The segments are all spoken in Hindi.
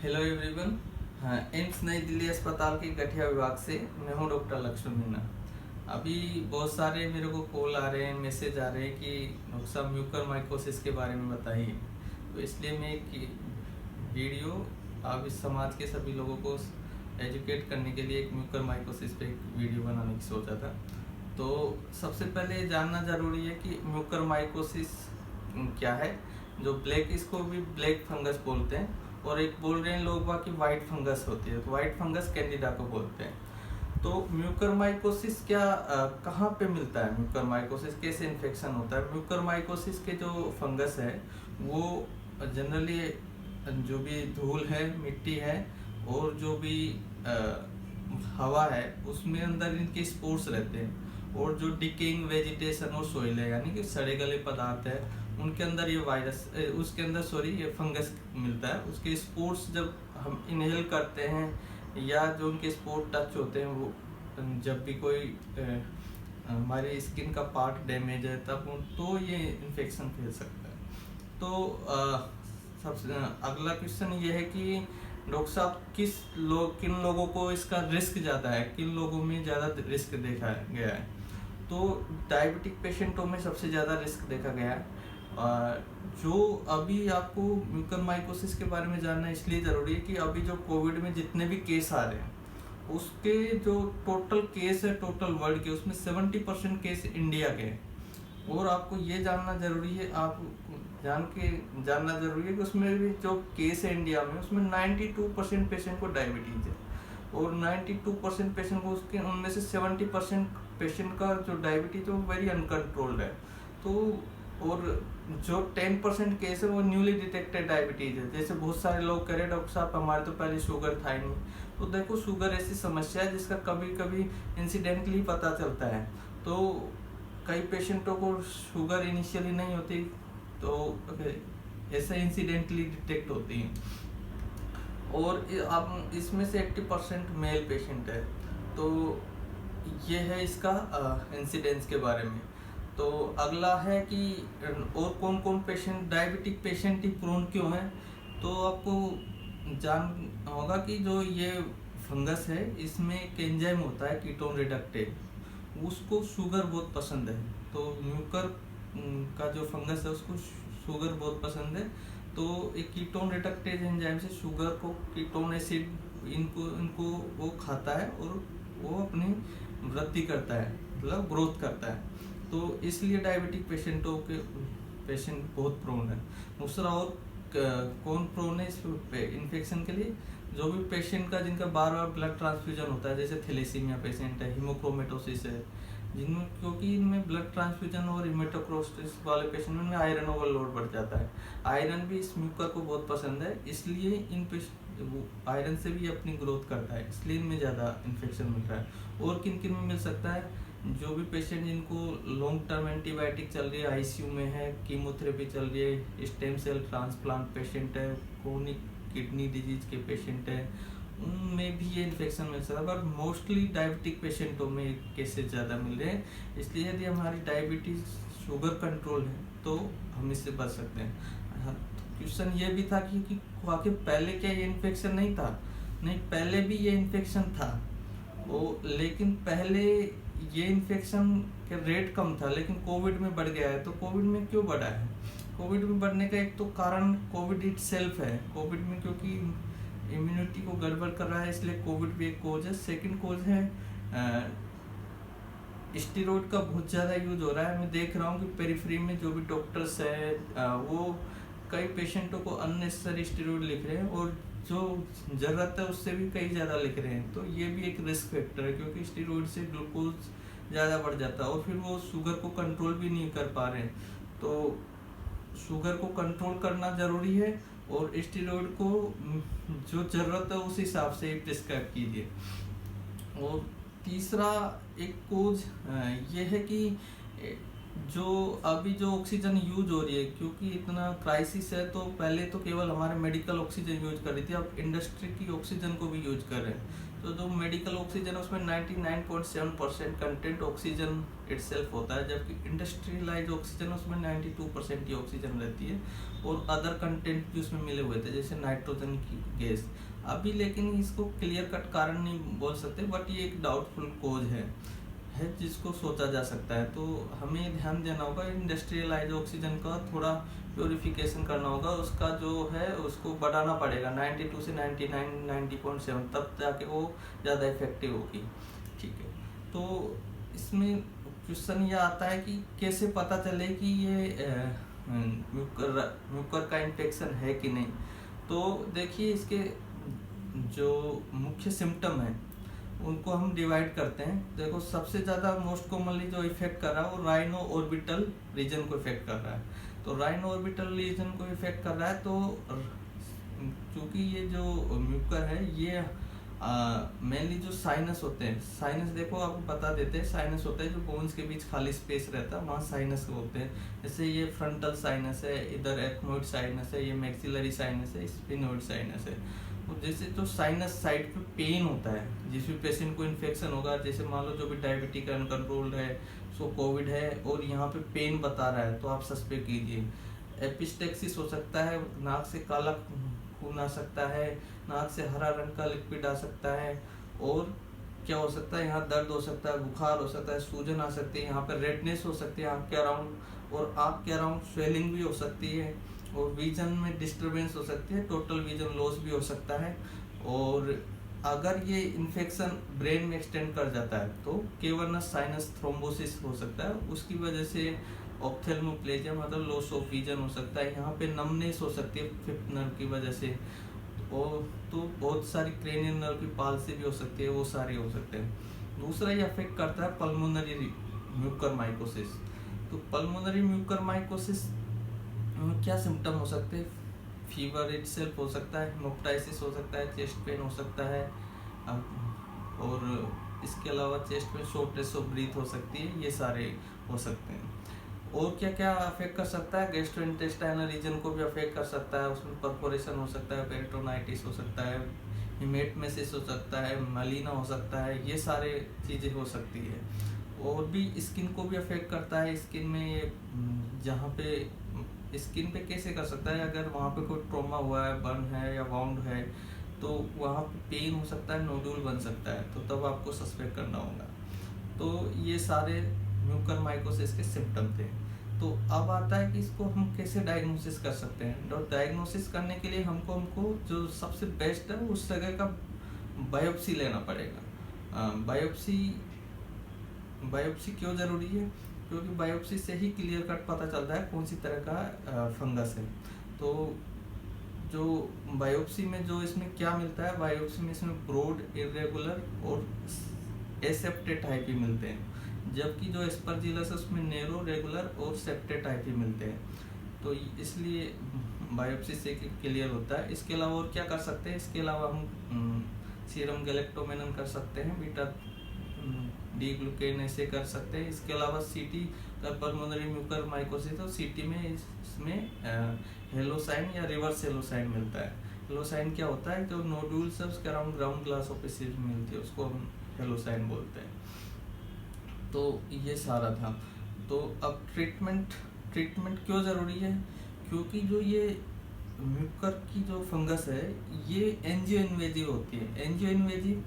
Hello everyone. हाँ, एम्स नई दिल्ली अस्पताल के गठिया विभाग से मैं हूँ डॉक्टर लक्ष्मण मीना। अभी बहुत सारे मेरे को कॉल आ रहे हैं, मैसेज आ रहे हैं कि डॉक्टर साहब म्यूकरमाइकोसिस के बारे में बताइए। तो इसलिए मैं एक वीडियो आप इस समाज के सभी लोगों को एजुकेट करने के लिए एक म्यूकरमाइकोसिस पे एक वीडियो बनाने की सोचा था। तो सबसे पहले जानना जरूरी है कि म्यूकरमाइकोसिस क्या है। जो ब्लैक, इसको भी ब्लैक फंगस बोलते हैं, और एक बोल रहे हैं लोग बाकी वाइट फंगस होती है, तो वाइट फंगस कैंडिडा को बोलते हैं। तो म्यूकरमाइकोसिस क्या कहाँ पे मिलता है, म्यूकरमाइकोसिस कैसे इन्फेक्शन होता है। म्यूकरमाइकोसिस के जो फंगस है वो जनरली जो भी धूल है, मिट्टी है, और जो भी हवा है उसमें अंदर इनके स्पोर्स रहते हैं, और जो डिकेइंग वेजिटेशन और सोइल है यानी कि सड़े गले पदार्थ है उनके अंदर ये वायरस उसके अंदर ये फंगस मिलता है। उसके स्पोर्स जब हम इनहेल करते हैं या जो उनके स्पोर टच होते हैं, वो जब भी कोई हमारे स्किन का पार्ट डैमेज है तब तो ये इन्फेक्शन फैल सकता है। तो सबसे अगला क्वेश्चन ये है कि डॉक्टर साहब किन लोगों को इसका रिस्क ज़्यादा है, किन लोगों में ज़्यादा रिस्क देखा गया है। तो डायबिटिक पेशेंटों में सबसे ज़्यादा रिस्क देखा गया है। जो अभी आपको म्यूकरमाइकोसिस के बारे में जानना इसलिए ज़रूरी है कि अभी जो कोविड में जितने भी केस आ रहे हैं उसके जो टोटल केस है टोटल वर्ल्ड के, उसमें 70% केस इंडिया के हैं। और आपको ये जानना जरूरी है, आप जानना जरूरी है कि उसमें भी जो केस है इंडिया में उसमें 92% पेशेंट को डायबिटीज है, और 92% पेशेंट को उसके उनमें से 70% पेशेंट का जो डायबिटीज है वो वेरी अनकंट्रोल्ड है। तो और जो 10% केस है वो न्यूली डिटेक्टेड डायबिटीज है। जैसे बहुत सारे लोग कह रहे डॉक्टर साहब हमारे तो पहले शुगर था ही नहीं। तो देखो, शुगर ऐसी समस्या है जिसका कभी कभी इंसिडेंटली पता चलता है। तो कई पेशेंटों को शुगर इनिशियली नहीं होती, तो ऐसे इंसिडेंटली डिटेक्ट होती है। और अब इसमें से 80% मेल पेशेंट है। तो ये है इसका इंसिडेंस के बारे में। तो अगला है कि और कौन कौन पेशेंट डायबिटिक पेशेंट ही प्रोन क्यों है। तो आपको जान होगा कि जो ये फंगस है इसमें एक एंजाइम होता है कीटोन रिडक्टेज, उसको शुगर बहुत पसंद है। तो म्यूकर का जो फंगस है उसको शुगर बहुत पसंद है। तो एक कीटोन रिडक्टेज एंजाइम से शुगर को, कीटोन एसिड इनको वो खाता है और वो अपनी वृद्धि करता है, मतलब ग्रोथ करता है। तो इसलिए डायबिटिक पेशेंट बहुत प्रोन है। दूसरा और कौन प्रोन है इस इन्फेक्शन के लिए, जो भी पेशेंट का जिनका बार बार ब्लड ट्रांसफ्यूजन होता है, जैसे थैलेसीमिया पेशेंट है, हीमोक्रोमेटोसिस है, जिनमें क्योंकि इनमें ब्लड ट्रांसफ्यूजन और हीमेटोक्रोसिस वाले पेशेंट में आयरन ओवरलोड बढ़ जाता है। आयरन भी इस म्यूकर को बहुत पसंद है, इसलिए आयरन से भी अपनी ग्रोथ करता है, इसलिए इनमें ज़्यादा इन्फेक्शन मिल रहा है। और किन किन में मिल सकता है, जो भी पेशेंट जिनको लॉन्ग टर्म एंटीबायोटिक चल रही है, आईसीयू में है, कीमोथेरेपी चल रही है, स्टेम सेल ट्रांसप्लांट पेशेंट है, क्रोनिक किडनी डिजीज के पेशेंट है, उनमें भी ये इन्फेक्शन मिल सकता है। पर मोस्टली डायबिटिक पेशेंटों में केसेस ज़्यादा मिल रहे हैं। इसलिए यदि हमारी डायबिटीज शुगर कंट्रोल है तो हम इससे बच सकते हैं। क्वेश्चन ये भी था कि आखिर पहले क्या ये इन्फेक्शन नहीं था। नहीं, पहले भी ये इन्फेक्शन था, लेकिन पहले ये इन्फेक्शन का रेट कम था, लेकिन कोविड में बढ़ गया है। तो कोविड में क्यों बढ़ा है? कोविड में बढ़ने का एक तो कारण कोविड इटसेल्फ है। कोविड में क्योंकि इम्यूनिटी को गड़बड़ कर रहा है, इसलिए कोविड भी एक कोज है। सेकंड कोज है स्टेरॉइड का बहुत ज़्यादा यूज हो रहा है। मैं देख रहा हूँ कि पेरिफेरी में जो भी डॉक्टर्स है वो कई पेशेंटों को अननेसेसरी स्टेरॉइड लिख रहे हैं, और जो ज़रूरत है उससे भी कई ज़्यादा लिख रहे हैं। तो ये भी एक रिस्क फैक्टर है, क्योंकि स्टेरॉइड से ग्लूकोज ज़्यादा बढ़ जाता है और फिर वो शुगर को कंट्रोल भी नहीं कर पा रहे हैं। तो शुगर को कंट्रोल करना ज़रूरी है, और स्टेरॉइड को जो ज़रूरत है उस हिसाब से ही प्रिस्क्राइब कीजिए। और तीसरा एक कोज ये है कि जो अभी जो ऑक्सीजन यूज हो रही है, क्योंकि इतना क्राइसिस है, तो पहले तो केवल हमारे मेडिकल ऑक्सीजन यूज कर रही थी, अब इंडस्ट्री की ऑक्सीजन को भी यूज कर रहे हैं। तो जो मेडिकल ऑक्सीजन है उसमें 99.7% कंटेंट ऑक्सीजन इटसेल्फ होता है, जबकि इंडस्ट्रियलाइज ऑक्सीजन उसमें 92% ही ऑक्सीजन रहती है और अदर कंटेंट भी उसमें मिले हुए थे जैसे नाइट्रोजन की गैस। अभी लेकिन इसको क्लियर कट कारण नहीं बोल सकते, बट ये एक डाउटफुल कोज है जिसको सोचा जा सकता है। तो हमें ध्यान देना होगा इंडस्ट्रियलाइज ऑक्सीजन का थोड़ा प्योरिफिकेशन करना होगा, उसका जो है उसको बढ़ाना पड़ेगा 92 से 99 90.7, तब जाके वो ज़्यादा इफेक्टिव होगी। ठीक है, तो इसमें क्वेश्चन ये आता है कि कैसे पता चले कि ये म्यूकर का इन्फेक्शन है कि नहीं। तो देखिए इसके जो मुख्य सिम्टम है उनको हम डिवाइड करते हैं। देखो सबसे ज़्यादा मोस्ट कॉमनली जो इफेक्ट कर रहा है वो राइनो ऑर्बिटल रीजन को इफेक्ट कर रहा है। तो राइनो ऑर्बिटल रीजन को इफेक्ट कर रहा है, तो क्योंकि ये जो म्यूकर है ये मेनली जो साइनस होते हैं, साइनस देखो आपको बता देते हैं, साइनस होता है जो बोन्स के बीच खाली स्पेस रहता है, वहाँ साइनस होते हैं। जैसे ये फ्रंटल साइनस है, इधर एथमोइड साइनस है, ये मैक्सिलरी साइनस है, स्फिनोइड साइनस है। तो जैसे जो साइनस साइड पे पेन होता है, जिस भी पेशेंट को इन्फेक्शन होगा, जैसे मान लो जो भी डायबिटिक अनकंट्रोल्ड है, सो कोविड है और यहाँ पे पेन बता रहा है, तो आप सस्पेक्ट कीजिए। एपिस्टेक्सिस हो सकता है, नाक से काला खून आ सकता है, नाक से हरा रंग का लिक्विड आ सकता है, और क्या हो सकता है, यहाँ दर्द हो सकता है, बुखार हो सकता है, सूजन आ सकती है, यहाँ पर रेडनेस हो सकती है आँख के अराउंड, और आँख के अराउंड स्वेलिंग भी हो सकती है, और विजन में डिस्टरबेंस हो सकती है, टोटल विजन लॉस भी हो सकता है। और अगर ये इन्फेक्शन ब्रेन में एक्सटेंड कर जाता है तो केवर्नस साइनस थ्रोम्बोसिस हो सकता है, उसकी वजह से ऑप्थेल्मोप्लेजिया मतलब लॉस ऑफ विजन हो सकता है, यहाँ पे नमनेस हो सकती है फिफ्थ नर्व की वजह से, और तो बहुत सारी क्रेनियल नर्व की पाल्सी भी हो सकती है, वो सारे हो सकते हैं। दूसरा ये अफेक्ट करता है पल्मोनरी म्यूकर माइकोसिस। तो पल्मोनरी म्यूकर माइकोसिस क्या सिम्टम हो सकते हैं, फीवर इटसेल्फ हो सकता है, हेमोप्टाइसिस हो सकता है, चेस्ट पेन हो सकता है, और इसके अलावा चेस्ट में शॉर्टनेस ऑफ ब्रीथ हो सकती है, ये सारे हो सकते हैं। और क्या क्या अफेक्ट कर सकता है, गैस्ट्रोइंटेस्टाइनल रीजन को भी अफेक्ट कर सकता है, उसमें परफोरेशन हो सकता है, पेरिटोनाइटिस हो सकता है, हिमेटमेसिस हो सकता है, मलीना हो सकता है, ये सारे चीज़ें हो सकती है। और भी स्किन को भी अफेक्ट करता है, स्किन में जहाँ पे स्किन पे कैसे कर सकता है, अगर वहाँ पे कोई ट्रॉमा हुआ है, बर्न है या वाउंड है, तो वहाँ पे पेन हो सकता है, नोडुल बन सकता है, तो तब आपको सस्पेक्ट करना होगा। तो ये सारे म्यूकर माइकोसिस के सिम्टम थे। तो अब आता है कि इसको हम कैसे डायग्नोसिस कर सकते हैं। तो डायग्नोसिस करने के लिए हमको जो सबसे बेस्ट है उस जगह का बायोप्सी लेना पड़ेगा। बायोप्सी क्यों ज़रूरी है, क्योंकि बायोप्सी से ही क्लियर कट पता चलता है कौन सी तरह का फंगस है। तो जो बायोप्सी में जो इसमें क्या मिलता है, बायोप्सी में इसमें ब्रॉड, इरेगुलर और एसेप्टेटाइपी मिलते हैं, जबकि जो एस्परजिलस है उसमें नैरो, रेगुलर और सेप्टेटाइपी मिलते हैं। तो इसलिए बायोप्सी से क्लियर होता है। इसके अलावा और क्या कर सकते हैं, इसके अलावा हम सीरम गैलेक्टोमेनन कर सकते हैं, बीटा डी ग्लूकेन ऐसे कर सकते हैं। इसके अलावा सीटी पल्मोनरी म्यूकर माइकोसिस, तो सीटी में इसमें हेलोसाइन या रिवर्स हेलोसाइन मिलता है। हेलोसाइन क्या होता है, जो नोडुल्स है उसके around ground glass of acid मिलती है, उसको हम हेलोसाइन बोलते हैं। तो ये सारा था। तो अब ट्रीटमेंट क्यों ज़रूरी है, क्योंकि जो ये म्यूकर की जो फंगस है ये एंजियो इन्वेजिव होती है। एंजियो इन्वेजिव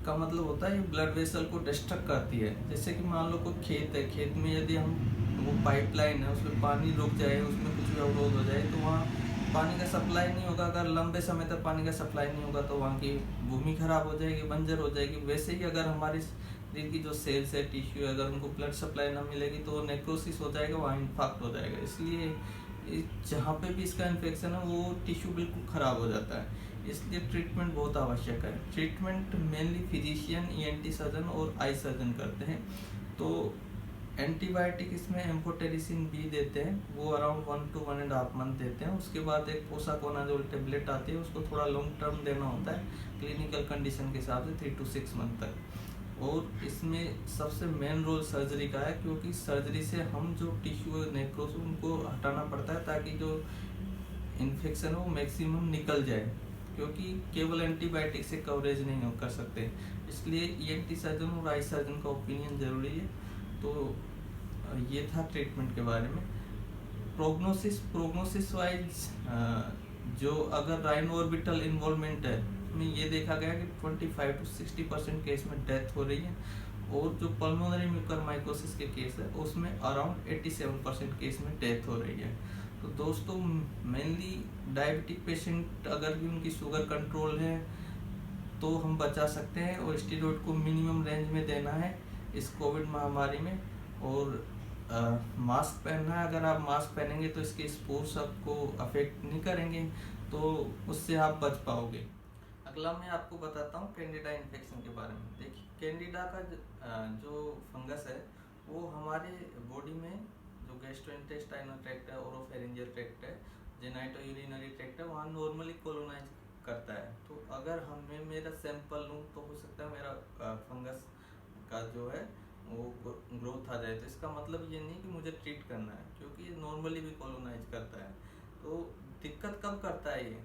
का मतलब होता है ये ब्लड वेसल को डिस्ट्रक्ट करती है। जैसे कि मान लो कोई खेत है, खेत में यदि हम वो पाइपलाइन है उसमें पानी रुक जाए, उसमें कुछ भी अवरोध हो जाए, तो वहाँ पानी का सप्लाई नहीं होगा। अगर लंबे समय तक पानी का सप्लाई नहीं होगा तो वहाँ की भूमि खराब हो जाएगी, बंजर हो जाएगी। वैसे ही अगर हमारी शरीर की जो सेल्स है, टिश्यू है, अगर उनको ब्लड सप्लाई ना मिलेगी तो नेक्रोसिस हो जाएगा, वहाँ इन्फाक्ट हो जाएगा। इसलिए जहाँ पे भी इसका इन्फेक्शन है वो टिश्यू बिल्कुल ख़राब हो जाता है, इसलिए ट्रीटमेंट बहुत आवश्यक है। Treatment mainly physician, ENT surgeon और आई सर्जन करते हैं। तो एंटीबायोटिक इसमें एम्फोटेरिसिन बी देते हैं, वो अराउंड 1 to 1.5 मंथ देते हैं। उसके बाद एक पोसाकोनाजोल टेबलेट आती है, उसको थोड़ा लॉन्ग टर्म देना होता है क्लिनिकल कंडीशन के हिसाब से 3 to 6 मंथ तक। और इसमें सबसे मेन रोल सर्जरी का है, क्योंकि सर्जरी से हम जो टिश्यू नेक्रोस उनको हटाना पड़ता है ताकि जो इन्फेक्शन है वो मैक्सिमम निकल जाए। क्योंकि केवल एंटीबायोटिक से कवरेज नहीं हो कर सकते, इसलिए ईएनटी सर्जन और आई सर्जन का ओपिनियन ज़रूरी है। तो ये था ट्रीटमेंट के बारे में। प्रोग्नोसिस वाइज जो अगर राइन ऑर्बिटल इन्वॉल्वमेंट है में ये देखा गया कि 25 to 60% केस में डेथ हो रही है, और जो पल्मोनरी म्यूकरमाइकोसिस के केस है उसमें अराउंड 87% केस में डेथ हो रही है। तो दोस्तों मेनली डायबिटिक पेशेंट अगर भी उनकी शुगर कंट्रोल है तो हम बचा सकते हैं, और स्टेरॉइड को मिनिमम रेंज में देना है इस कोविड महामारी में। और मास्क पहनना है, अगर आप मास्क पहनेंगे तो इसके स्पोर्स आपको अफेक्ट नहीं करेंगे, तो उससे आप बच पाओगे। अगला मैं आपको बताता हूँ कैंडिडा इन्फेक्शन के बारे में। देखिए कैंडिडा का जो फंगस है वो हमारे बॉडी में जो गैस्ट्रोइंटेस्टाइनल ट्रैक्ट है, ओरोफेरिंजियल ट्रैक्ट है, जेनाइटो यूरिनरी ट्रैक्ट है, वहाँ नॉर्मली कोलोनाइज करता है। तो अगर मेरा सैंपल लूँ तो हो सकता है मेरा फंगस का जो है वो ग्रोथ आ जाए। तो इसका मतलब ये नहीं कि मुझे ट्रीट करना है, क्योंकि ये नॉर्मली भी कॉलोनाइज करता है। तो दिक्कत कब करता है ये?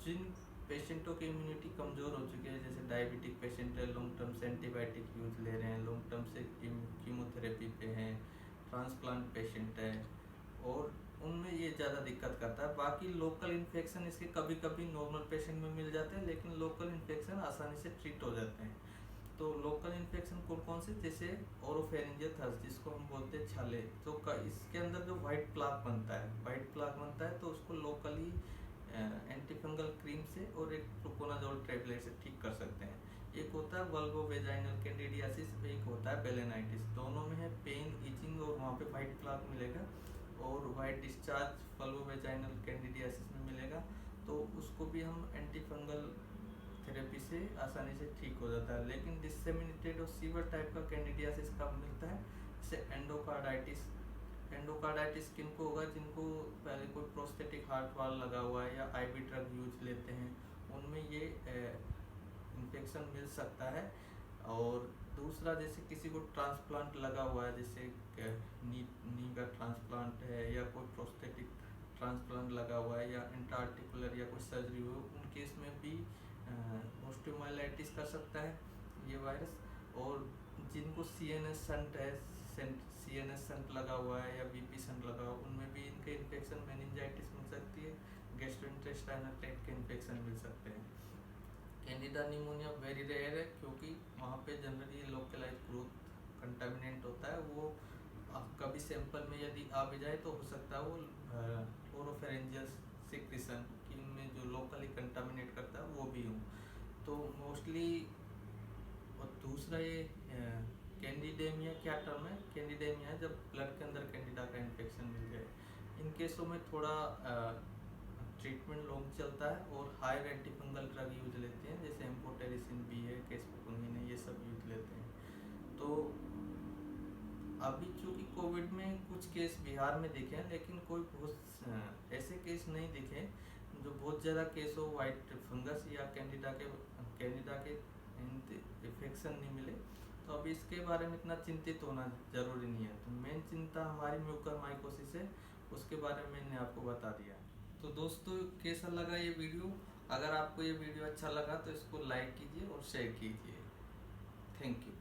जिन पेशेंटों की इम्यूनिटी कमज़ोर हो चुकी है, जैसे डायबिटिक पेशेंट है, लॉन्ग टर्म से एंटीबायोटिक यूज ले रहे हैं, लॉन्ग टर्म से कीमोथेरेपी पे हैं, ट्रांसप्लांट पेशेंट है, और उनमें ये ज़्यादा दिक्कत करता है। बाकी लोकल इन्फेक्शन इसके कभी कभी नॉर्मल पेशेंट में मिल जाते हैं, लेकिन लोकल इन्फेक्शन आसानी से ट्रीट हो जाते हैं। तो लोकल इन्फेक्शन कौन से, जैसे ओरोफेरिंजियल थर्स जिसको हम बोलते हैं छाले, तो इसके अंदर जो वाइट प्लाक बनता है, तो उसको लोकली एंटीफंगल क्रीम से और एक प्रोपोनाजोल टैबलेट से ठीक कर सकते हैं। एक होता है वल्गोवेजाइनल कैंडिडियासिस, एक होता है बेलेनाइटिस। दोनों में है पेन, इचिंग और वहाँ पे वाइट प्लाक मिलेगा, और वाइट डिस्चार्ज वल्गोवेजाइनल कैंडिडियासिस में मिलेगा। तो उसको भी हम एंटीफंगल थेरेपी से आसानी से ठीक हो जाता है। लेकिन डिसेमिनेटेड और सीवियर टाइप का कैंडिडियासिस कब मिलता है? जैसे एंडोकार्डाइटिस किनको होगा? जिनको पहले कोई प्रोस्थेटिक हार्ट वाल लगा हुआ है या आईवी ड्रग यूज लेते हैं, उनमें ये इन्फेक्शन मिल सकता है। और दूसरा, जैसे किसी को ट्रांसप्लांट लगा हुआ है, जैसे नी का ट्रांसप्लांट है या कोई प्रोस्थेटिक ट्रांसप्लांट लगा हुआ है या इंट्राआर्टिकुलर या कोई सर्जरी हो, उन केस में भी ऑस्टियोमाइलाइटिस कर सकता है ये वायरस। और जिनको सीएनएस शंट लगा हुआ है या बीपी शंट लगा हुआ है, उनमें भी इनके इन्फेक्शन मेनिंजाइटिस मिल सकती है, गैस्ट्रोइंटेस्टाइनल ट्रैक्ट के इन्फेक्शन मिल सकते हैं। कैंडिडा निमोनिया वेरी रेयर है, क्योंकि वहाँ पे जनरली लोकलाइज ग्रोथ कंटामिनेंट होता है। वो कभी सैंपल में यदि आ भी जाए तो हो सकता है वो ओरोफेरेंजियल सिक्रीशन की में जो लोकली कंटामिनेट करता है वो भी हो। तो मोस्टली। और दूसरा ये कैंडिडेमिया क्या टर्म है? कैंडिडेमिया है जब ब्लड के अंदर कैंडिडा का इन्फेक्शन मिल जाए। इन केसों में थोड़ा ट्रीटमेंट लॉन्ग चलता है और हायर एंटीफंगल ड्रग यूज लेते हैं, जैसे एम्फोटेरिसिन बी है, केस्पुकुनिन है, ये सब यूज लेते हैं। तो अभी चूँकि कोविड में कुछ केस बिहार में दिखे हैं, लेकिन कोई बहुत ऐसे केस नहीं दिखे जो बहुत ज़्यादा केस हो वाइट फंगस या कैंडिडा के इन्फेक्शन नहीं मिले। तो अभी इसके बारे में इतना चिंतित होना जरूरी नहीं है। तो मेन चिंता हमारी म्यूकरमाइकोसिस है, उसके बारे में मैंने आपको बता दिया। तो दोस्तों कैसा लगा ये वीडियो? अगर आपको ये वीडियो अच्छा लगा तो इसको लाइक कीजिए और शेयर कीजिए। Thank you.